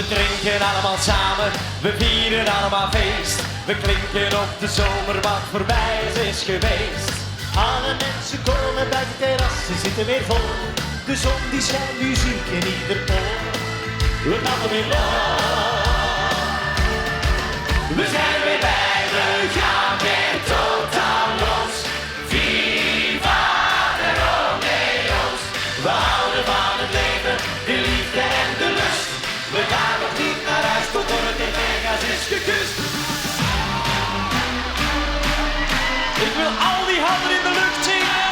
We drinken allemaal samen, we vieren allemaal feest. We klinken op de zomer wat voorbij is geweest. Alle mensen komen bij het terras, ze zitten weer vol. De zon die schijnt, muziek in ieder oor. We gaan weer los. We zijn weer bij, we gaan weer totaal los. Viva de Romeo's. We houden van het leven, de liefde en de lust. We gaan nog niet naar huis totdat het in Vegas is gekust. Ik wil al die handen in de lucht zingen.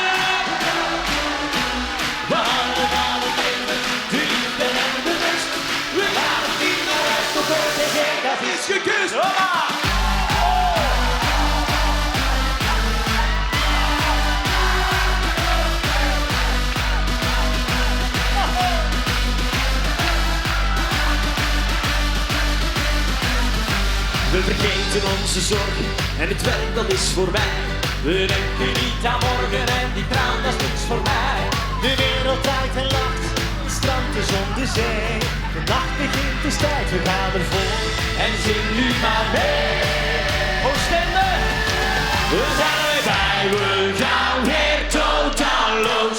We houden van het leven, de liefde en de lust. We gaan nog niet naar huis totdat het in Vegas is gekust. Hoppa! We vergeten onze zorgen en het werk dat is voorbij. We denken niet aan morgen en die traan dat is niks voor mij. De wereld draait en lacht, het strand is om de zee. De nacht begint, het is tijd, we gaan ervoor. En zing nu maar mee. Oostende, we zijn er weer bij, we gaan weer totaal los.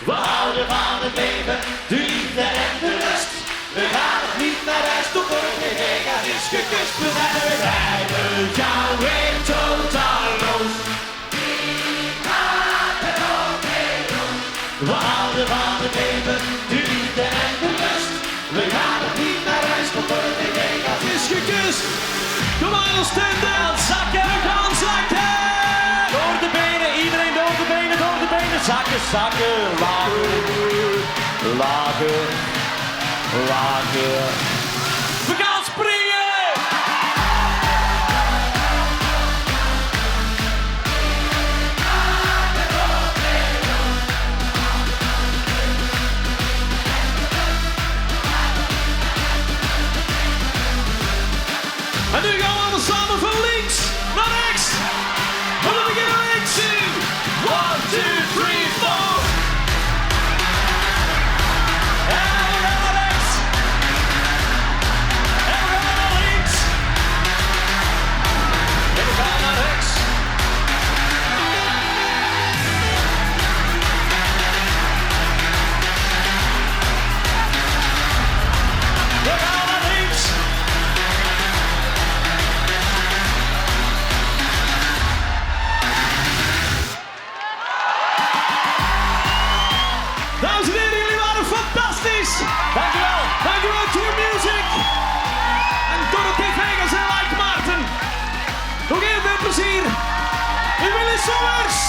We houden van het leven, de liefde en de lust. We gaan nog niet naar huis tot er in Vegas is gekust. We zijn er weer bij, we gaan weer totaal los. We houden van het leven, de liefde en de lust. We gaan nog niet naar huis tot er in Vegas is gekust. Kom aan Oostende, zakken, we gaan zakken. Door de benen, iedereen door de benen, door de benen. Zakken, zakken, lager, lager. Lager. We gaan springen! En nu gaan we allemaal samen van links naar rechts. En we beginnen links. 1, 2, 3, 4. Dames en heren, jullie waren fantastisch! Dankjewel! Dankjewel, Tour Music! En Dorothee Vegas en Like Maarten! Nog heel veel plezier! In Willy Sommers!